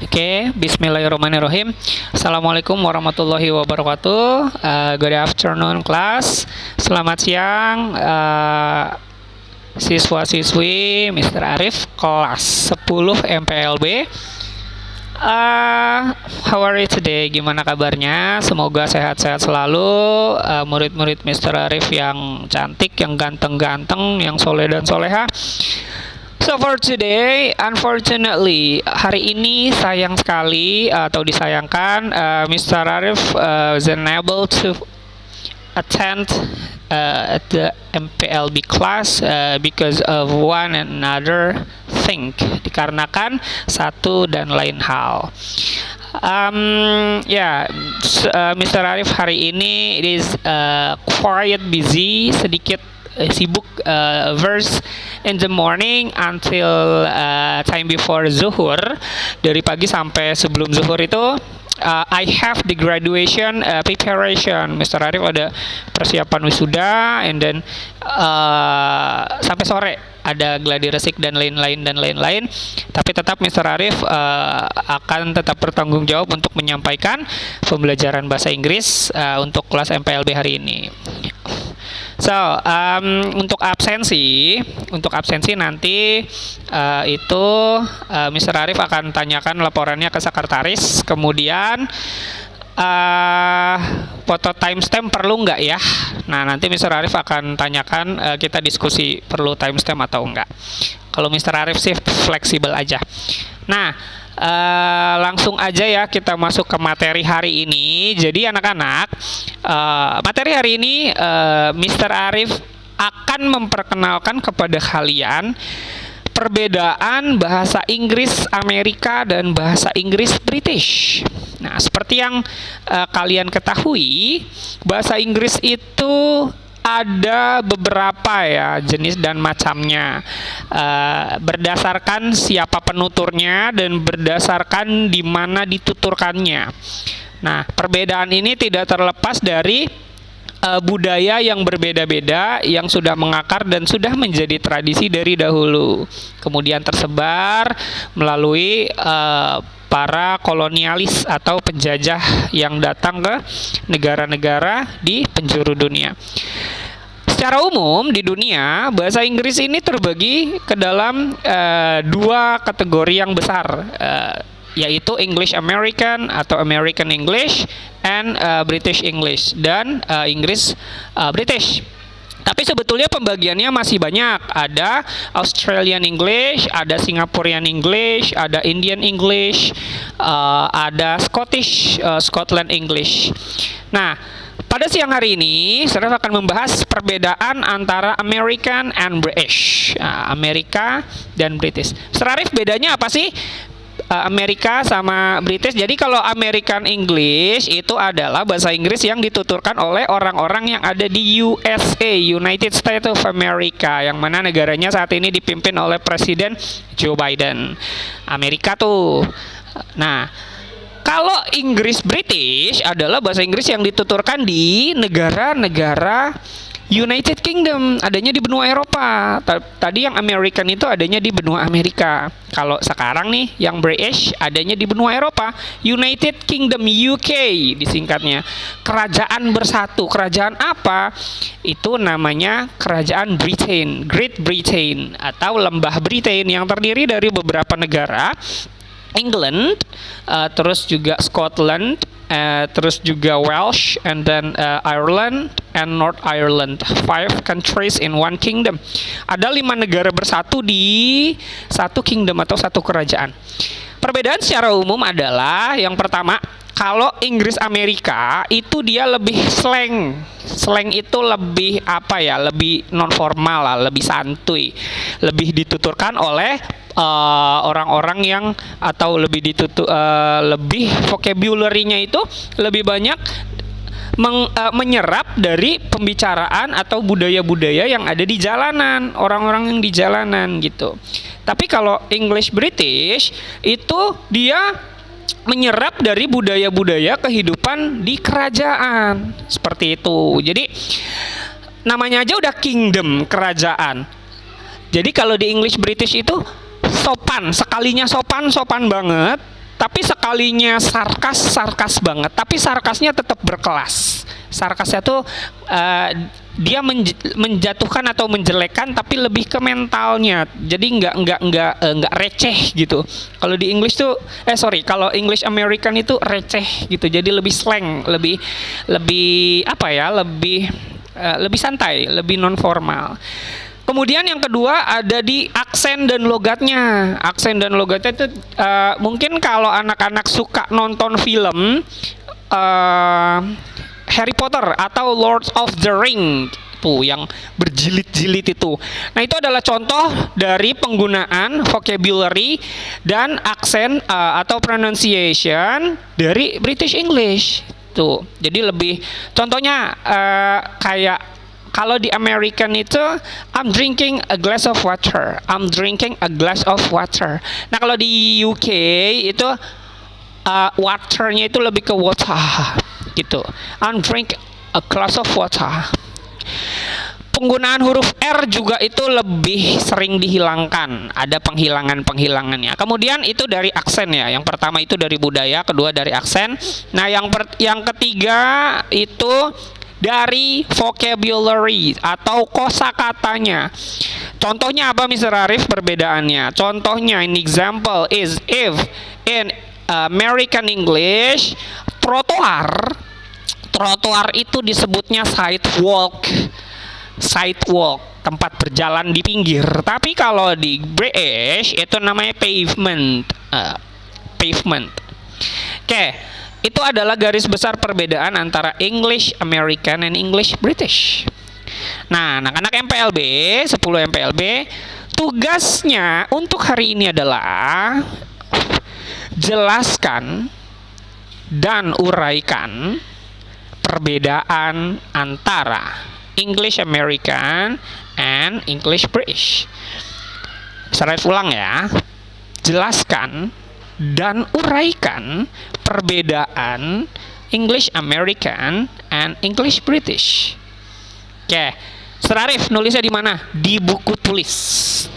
Oke, Bismillahirrahmanirrahim. Assalamualaikum warahmatullahi wabarakatuh. Good afternoon class. Selamat siang siswa-siswi Mr. Arif kelas 10 MPLB. How are you today? Gimana kabarnya? Semoga sehat-sehat selalu. Murid-murid Mr. Arif yang cantik, yang ganteng-ganteng, yang soleh dan soleha. So for today, unfortunately, hari ini sayang sekali atau disayangkan, Mr. Arif was unable to attend at the MPLB class because of one and another thing, dikarenakan satu dan lain hal. Mr. Arif hari ini it is quite busy, sedikit sibuk verse in the morning until time before zuhur, dari pagi sampai sebelum zuhur itu I have the graduation preparation. Mr. Arif ada persiapan wisuda, and then sampai sore ada gladi resik dan lain-lain. Tapi tetap Mr. Arif akan tetap bertanggung jawab untuk menyampaikan pembelajaran bahasa Inggris untuk kelas MPLB hari ini. So, untuk absensi nanti itu Mr. Arif akan tanyakan laporannya ke sekretaris. Kemudian foto timestamp perlu nggak ya? Nah, nanti Mr. Arif akan tanyakan, kita diskusi perlu timestamp atau enggak. Kalau Mr. Arif sih fleksibel aja. Nah, langsung aja ya kita masuk ke materi hari ini. Jadi anak-anak, materi hari ini Mr. Arif akan memperkenalkan kepada kalian perbedaan bahasa Inggris Amerika dan bahasa Inggris British. Nah, seperti yang kalian ketahui, bahasa Inggris itu ada beberapa ya jenis dan macamnya, berdasarkan siapa penuturnya dan berdasarkan di mana dituturkannya. Nah, perbedaan ini tidak terlepas dari budaya yang berbeda-beda yang sudah mengakar dan sudah menjadi tradisi dari dahulu, kemudian tersebar melalui para kolonialis atau penjajah yang datang ke negara-negara di penjuru dunia. Secara umum di dunia, bahasa Inggris ini terbagi ke dalam dua kategori yang besar, yaitu English American atau American English and British English, dan Inggris British. Tapi sebetulnya pembagiannya masih banyak. Ada Australian English, ada Singaporean English, ada Indian English, ada Scottish, Scotland English. Nah, pada siang hari ini saya akan membahas perbedaan antara American and British, Amerika dan British. Arif, bedanya apa sih Amerika sama British? Jadi kalau American English itu adalah bahasa Inggris yang dituturkan oleh orang-orang yang ada di USA, United States of America, yang mana negaranya saat ini dipimpin oleh Presiden Joe Biden. Amerika tuh. Nah, kalau Inggris British adalah bahasa Inggris yang dituturkan di negara-negara United Kingdom, adanya di benua Eropa. Tadi yang American itu adanya di benua Amerika. Kalau sekarang nih yang British adanya di benua Eropa, United Kingdom, UK disingkatnya. Kerajaan bersatu. Kerajaan apa? Itu namanya Kerajaan Britain, Great Britain atau Lembah Britain, yang terdiri dari beberapa negara. England, terus juga Scotland, terus juga Welsh, and then Ireland and North Ireland. 5 countries in one kingdom. Ada 5 negara bersatu di satu kingdom atau satu kerajaan. Perbedaan secara umum adalah yang pertama, kalau Inggris Amerika itu dia lebih slang. Slang itu lebih apa ya? Lebih non formal lah, lebih santuy. Lebih dituturkan oleh orang-orang yang atau lebih lebih vocabulary-nya itu lebih banyak menyerap dari pembicaraan atau budaya-budaya yang ada di jalanan, orang-orang yang di jalanan gitu. Tapi kalau English British itu dia menyerap dari budaya-budaya kehidupan di kerajaan, seperti itu. Jadi namanya aja udah kingdom, kerajaan. Jadi kalau di English British itu sopan, sekalinya sopan banget, Tapi sekalinya sarkas banget, tapi sarkasnya tetap berkelas. Sarkasnya tuh dia menjatuhkan atau menjelekkan, tapi lebih ke mentalnya. Jadi nggak receh gitu. Kalau di English tuh kalau English American itu receh gitu. Jadi lebih slang, lebih apa ya? Lebih santai, lebih non formal. Kemudian yang kedua ada di aksen dan logatnya. Aksen dan logatnya itu mungkin kalau anak-anak suka nonton film Harry Potter atau Lord of the Ring tuh yang berjilid-jilid itu. Nah, itu adalah contoh dari penggunaan vocabulary dan aksen atau pronunciation dari British English tuh. Jadi lebih contohnya kayak kalau di American itu I'm drinking a glass of water. I'm drinking a glass of water. Nah, kalau di UK itu waternya itu lebih ke water gitu. I'm drink a glass of water. Penggunaan huruf R juga itu lebih sering dihilangkan. Ada penghilangannya. Kemudian itu dari aksen ya. Yang pertama itu dari budaya, kedua dari aksen. Nah, yang ketiga itu dari vocabulary atau kosakatanya. Contohnya apa, Mr. Arif, perbedaannya? Contohnya, an example is if in American English trotoar itu disebutnya sidewalk, tempat berjalan di pinggir. Tapi kalau di British itu namanya pavement. Oke. Itu adalah garis besar perbedaan antara English American dan English British. Nah, anak-anak MPLB, 10 MPLB, tugasnya untuk hari ini adalah jelaskan dan uraikan perbedaan antara English American and English British. Saya ulang ya. Jelaskan dan uraikan perbedaan English American and English British. Oke, Mr. Arif nulisnya di mana? Di buku tulis.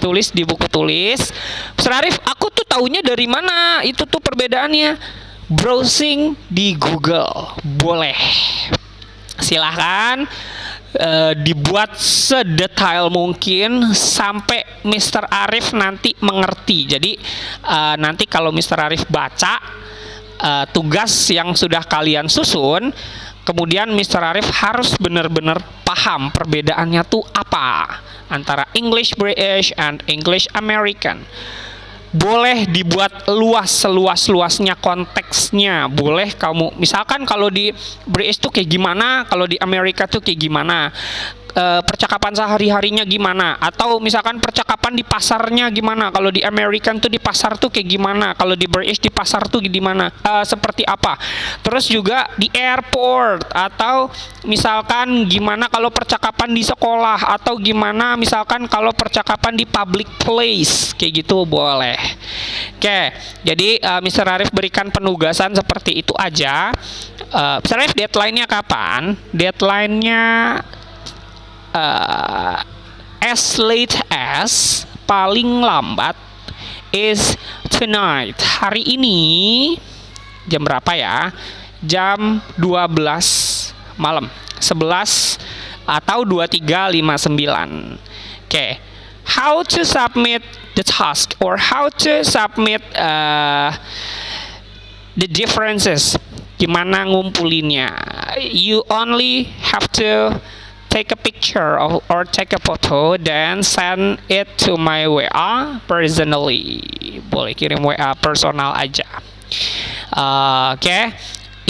Tulis di buku tulis. Mr. Arif, aku tuh taunya dari mana? Itu tuh perbedaannya. Browsing di Google. Boleh. Silahkan dibuat sedetail mungkin sampai Mr. Arif nanti mengerti. Jadi nanti kalau Mr. Arif baca tugas yang sudah kalian susun, kemudian Mr. Arif harus benar-benar paham perbedaannya tuh apa antara English British and English American. Boleh dibuat luas, seluas-luasnya konteksnya. Boleh kamu, misalkan kalau di British tuh kayak gimana, kalau di Amerika tuh kayak gimana, percakapan sehari-harinya gimana, atau misalkan percakapan di pasarnya gimana, kalau di American tuh di pasar tuh kayak gimana, kalau di British di pasar tuh gimana, seperti apa. Terus juga di airport, atau misalkan gimana kalau percakapan di sekolah, atau gimana misalkan kalau percakapan di public place, kayak gitu boleh. Oke, jadi Mr. Arif berikan penugasan seperti itu aja. Mr. Arif, deadline-nya kapan? Deadline-nya as late as, paling lambat, is tonight. Hari ini jam berapa ya? Jam 12 malam. 11 atau 23:59. Oke. How to submit the task or how to submit the differences. Gimana ngumpulinnya? You only have to take a picture or take a photo, then send it to my WA personally. Boleh kirim WA personal aja. Oke.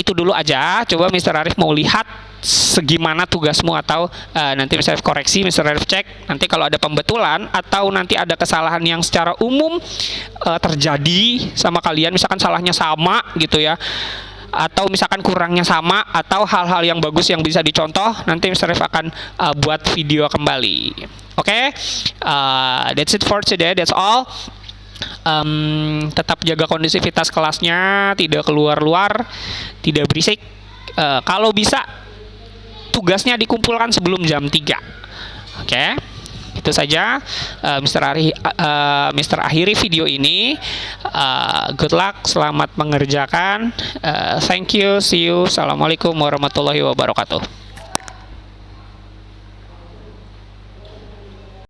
Itu dulu aja. Coba Mr. Arif mau lihat segimana tugasmu, atau nanti Mr. Arif koreksi, Mr. Arif cek. Nanti kalau ada pembetulan atau nanti ada kesalahan yang secara umum terjadi sama kalian, misalkan salahnya sama gitu ya, atau misalkan kurangnya sama, atau hal-hal yang bagus yang bisa dicontoh, nanti Mr. Arif akan buat video kembali. Oke? That's it for today. That's all. Tetap jaga kondisivitas kelasnya, tidak keluar-luar, tidak berisik. Kalau bisa tugasnya dikumpulkan sebelum jam 3. Oke? Itu saja Mr. akhiri video ini. Good luck, selamat mengerjakan. Thank you, see you. Assalamualaikum warahmatullahi wabarakatuh.